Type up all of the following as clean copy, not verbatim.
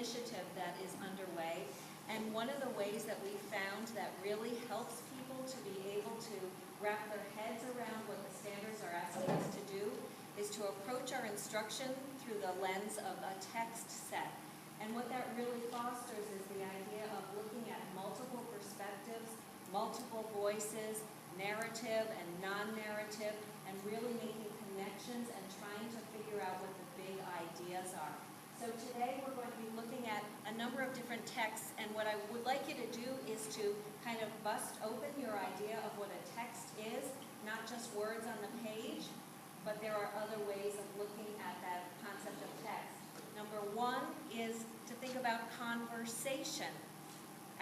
initiative that is underway. And one of the ways that we found that really helps people to be able to wrap their heads around what the standards are asking us to do is to approach our instruction through the lens of a text set. And what that really fosters is the idea of looking at multiple perspectives, multiple voices, narrative and non-narrative, and really making connections and trying to figure out what the big ideas are. So today we're going to be looking at a number of different texts, and what I would like you to do is to kind of bust open your idea of what a text is, not just words on the page, but there are other ways of looking at that concept of text. Number one is to think about conversation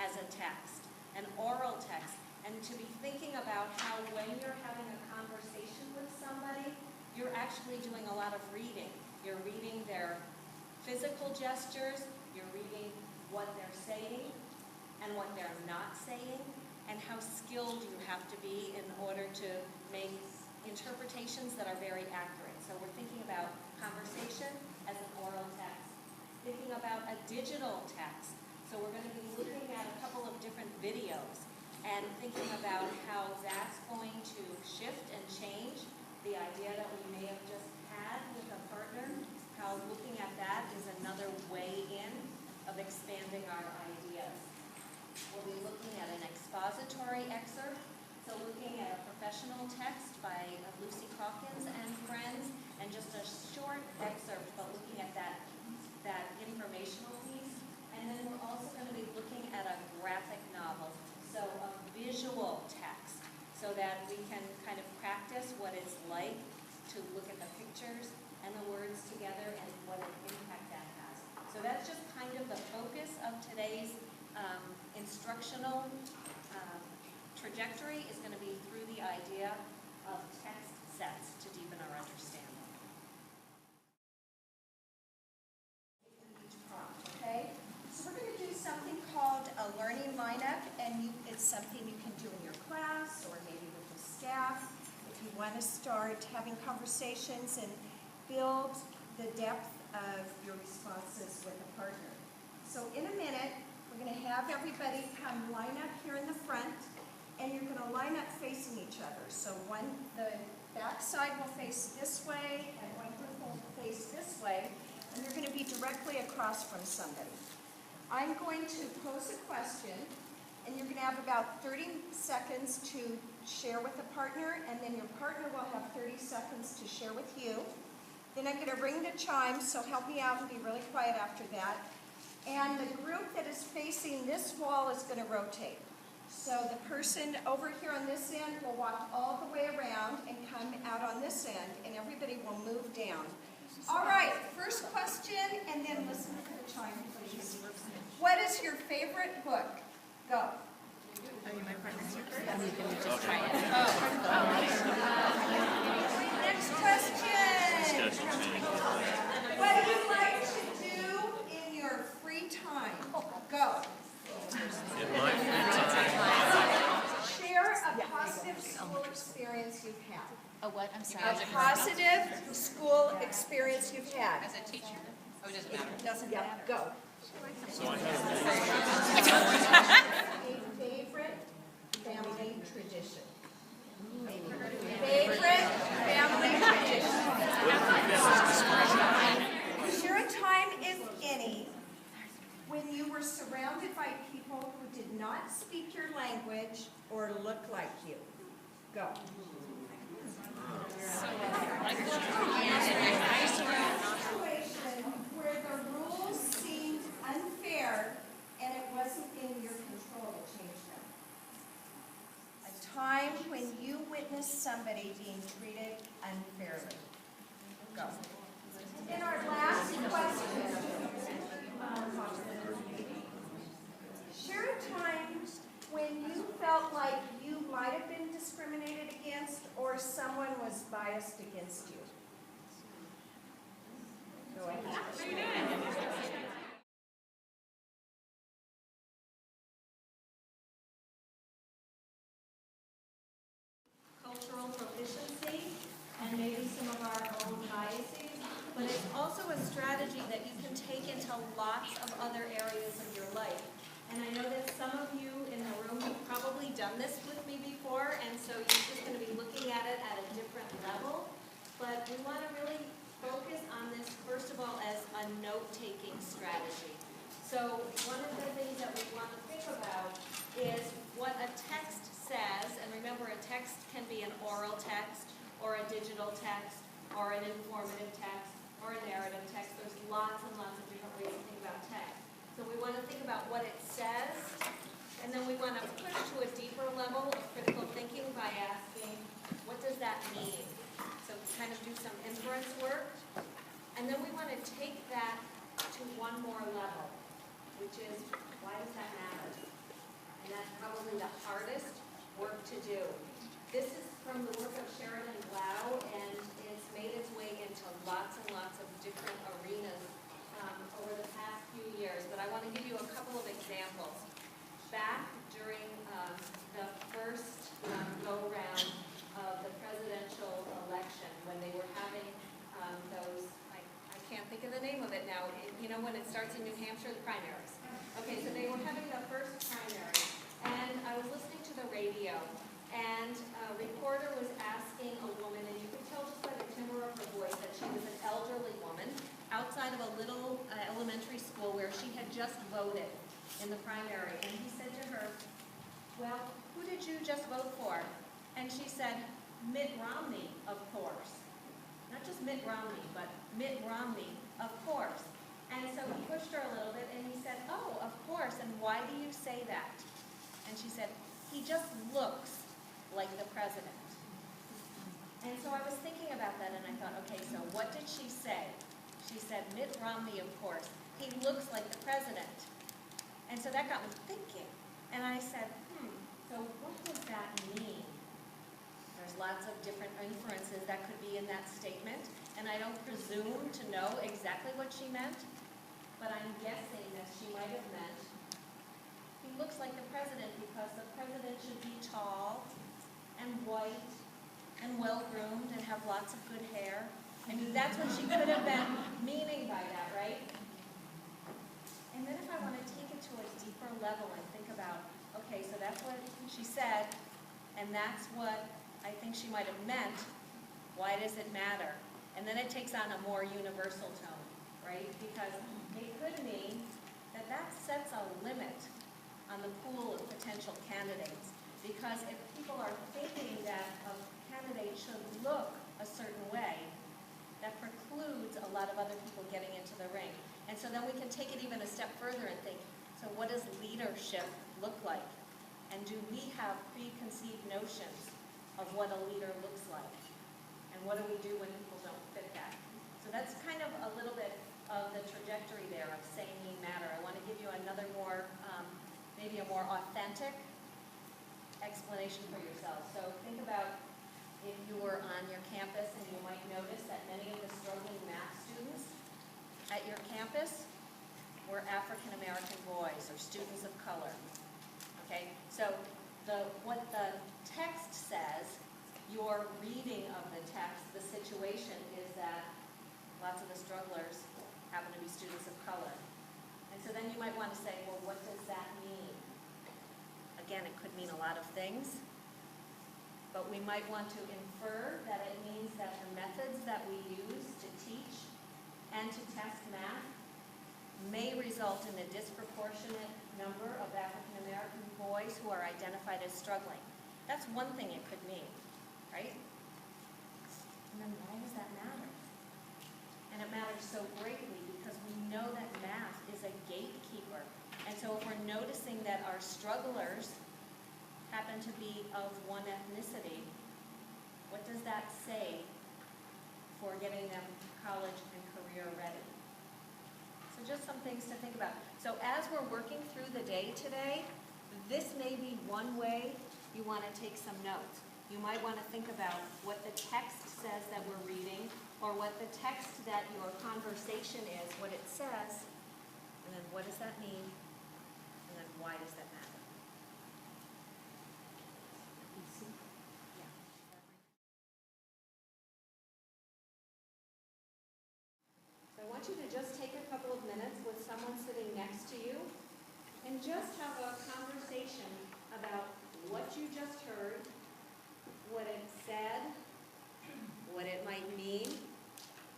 as a text, an oral text, and to be thinking about how when you're having a conversation with somebody, you're actually doing a lot of reading. You're reading their physical gestures, you're reading what they're saying and what they're not saying, and how skilled you have to be in order to make interpretations that are very accurate. So we're thinking about conversation as an oral text. Thinking about a digital text. So we're going to be looking at a couple of different videos and thinking about how that's going to shift and change the idea that we may have just had with a partner, how looking at that is another way in of expanding our ideas. We'll be looking at an expository excerpt, so looking at a professional text by Lucy Calkins and friends, and just a short excerpt, but looking at that informational piece. And then we're also going to be looking at a graphic novel, so a visual text, so that we can kind of practice what it's like to look at the pictures and the words together and what an impact that has. So that's just kind of the focus of today's instructional trajectory is going to be through the idea of text sets to deepen our understanding. Okay, so we're going to do something called a learning lineup, and it's something you can do in your class or maybe with the staff if you want to start having conversations and build the depth of your responses with a partner. So in a minute, we're going to have everybody come line up here in the front, and you're going to line up facing each other. So the back side will face this way, and one group will face this way, and you're going to be directly across from somebody. I'm going to pose a question, and you're going to have about 30 seconds to share with a partner, and then your partner will have 30 seconds to share with you. Then I'm going to ring the chime, so help me out and be really quiet after that. And the group that is facing this wall is going to rotate. So the person over here on this end will walk all the way around and come out on this end, and everybody will move down. All right, first question, and then listen to the chime, please. What is your favorite book? Go. Next question. What do you like to do in your free time? Go. In my free time. Share a positive school experience you've had. A what? I'm sorry. A positive school experience you've had. As a teacher. Oh, it doesn't matter. It doesn't matter. Go. A favorite family tradition. Favorite family tradition. Share a time, if any, when you were surrounded by people who did not speak your language or look like you. Go. Situation where the rules seemed unfair and it wasn't in your control to change them. A time when you witnessed somebody being treated unfairly. Go. And our last question. Share a time when you felt like you might have been discriminated against or someone was biased against you. Go ahead. Cultural proficiency and maybe some of our own biases, but it's also a strategy that you can take into lots of other areas of your life. And I know that some of you in the room have probably done this with me before, and so you're just going to be looking at it at a different level. But we want to really focus on this, first of all, as a note-taking strategy. So one of the things that we want to think about is what a text says, and remember, a text can be an oral text, or a digital text, or an informative text, or a narrative text. There's lots and lots of different ways to think about text. So we want to think about what it says, and then we want to push to a deeper level of critical thinking by asking, what does that mean? So kind of do some inference work. And then we want to take that to one more level, which is, why does that matter? And that's probably the hardest work to do. This is from the work of Sheridan Blau, and it's made its way into lots and lots of different arenas over the past few years. But I want to give you a couple of examples. Back during the first go-round of the presidential election, when they were having those, I can't think of the name of it now, you know when it starts in New Hampshire, the primaries. Okay, so they were having the first primary, and I was listening to the radio, and a reporter was asking a woman, and you could tell just by the timbre of her voice that she was an elderly woman outside of a little elementary school where she had just voted in the primary. And he said to her, well, who did you just vote for? And she said, Mitt Romney, of course. Not just Mitt Romney, but Mitt Romney, of course. And so he pushed her a little bit, and he said, oh, of course, and why do you say that? And she said, he just looks like the president. And so I was thinking about that, and I thought, okay, so what did she say? She said, Mitt Romney, of course. He looks like the president. And so that got me thinking. And I said, so what does that mean? There's lots of different inferences that could be in that statement, and I don't presume to know exactly what she meant, but I'm guessing that she might have meant, he looks like the president because the president should be tall and white and well-groomed and have lots of good hair. I mean, that's what she could have been meaning by that, right? And then if I want to take it to a deeper level and think about, okay, so that's what she said, and that's what I think she might have meant, why does it matter? And then it takes on a more universal tone, right? Because it could mean that that sets a limit on the pool of potential candidates. Because if people are thinking that a candidate should look a certain way, that precludes a lot of other people getting into the ring. And so then we can take it even a step further and think, so what does leadership look like? And do we have preconceived notions of what a leader looks like? And what do we do when people don't fit that? So that's kind of a little bit of the trajectory there of saying mean matter. I want to give you another more, maybe a more authentic explanation for yourself. So think about if you were on your campus and you might notice that many of the struggling math students at your campus were African American boys or students of color. Okay, so what the text says, your reading of the text, the situation is that lots of the strugglers happen to be students of color. And so then you might want to say, well, what does that mean? Again, it could mean a lot of things, but we might want to infer that it means that the methods that we use to teach and to test math may result in a disproportionate number of African American boys who are identified as struggling. That's one thing it could mean, right? And then why does that matter? And it matters so greatly because we know that math is a gatekeeper. And so if we're noticing that our strugglers happen to be of one ethnicity, what does that say for getting them college and career ready? So just some things to think about. So as we're working through the day today, this may be one way you want to take some notes. You might want to think about what the text says that we're reading, or what the text that your conversation is, what it says, and then what does that mean, and then why does that matter? Yeah. So I want you to just take a couple of minutes minutes with someone sitting next to you and just have a conversation about what you just heard, what it said, what it might mean,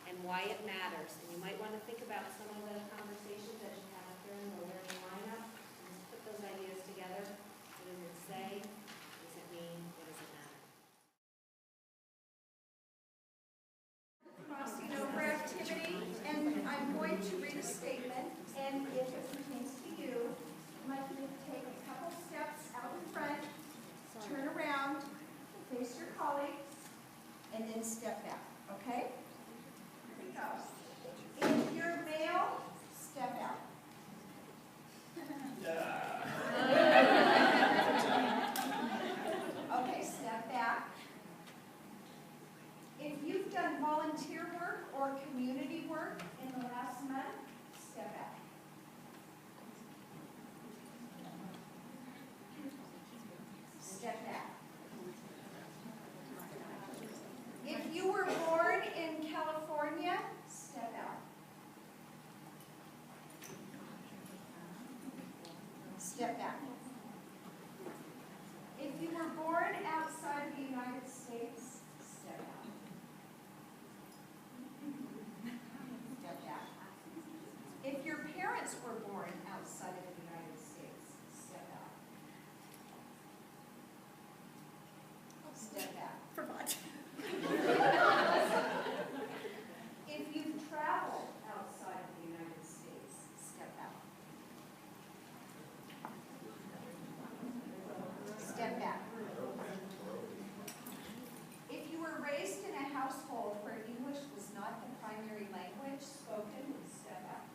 and why it matters. And you might want to think about some of the conversations that you have here in the learning lineup and just put those ideas together. What does it say? What does it mean? What does it matter? Crossing over activity, and I'm going to read a statement, and if it pertains to you, I'd like you to take a couple steps out in front, turn around, face your colleagues, and then step back, okay? Here we go. If you're male, step out. Okay, step back. If you've done volunteer work or community work in the last month, step back. Step back. If you were born in California, step out. Step back. If you were born outside of the United States, step out. Step back. If your parents were born outside of the United States, step out. Step back. For what? If you've traveled outside of the United States, step out. Step back. If you were raised in a household where English was not the primary language spoken, step out.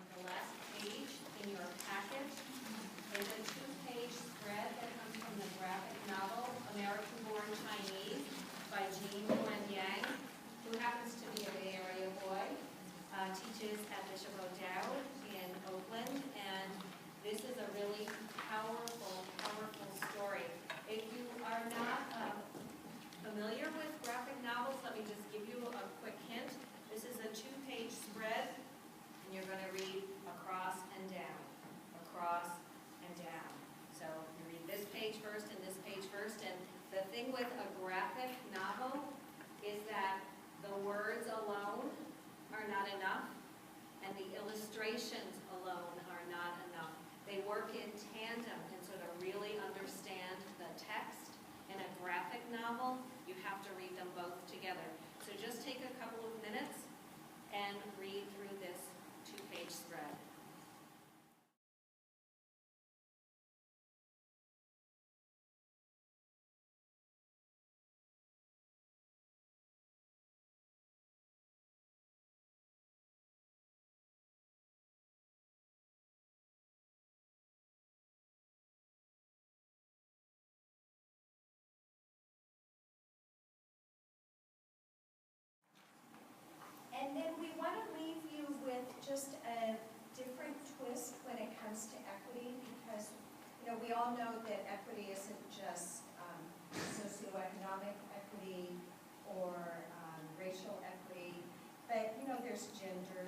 The last page in your packet is a two-page spread that comes from the graphic novel American-Born Chinese by Jean Wen Yang, who happens to be a Bay Area boy, teaches at Bishop O'Dowd in Oakland, and this is a really powerful, powerful story. If you are not familiar with graphic novels, let me just give you a quick hint. This is a two-page spread. And you're going to read across and down, across and down. So you read this page first and this page first. And the thing with a graphic novel is that the words alone are not enough, and the illustrations alone are not enough. They work in tandem, and so to really understand the text in a graphic novel, you have to read them both together. So just take a couple of minutes and read through this two-page spread. And then we want to leave you with just a different twist when it comes to equity, because we all know that equity isn't just socioeconomic equity or racial equity, but there's gender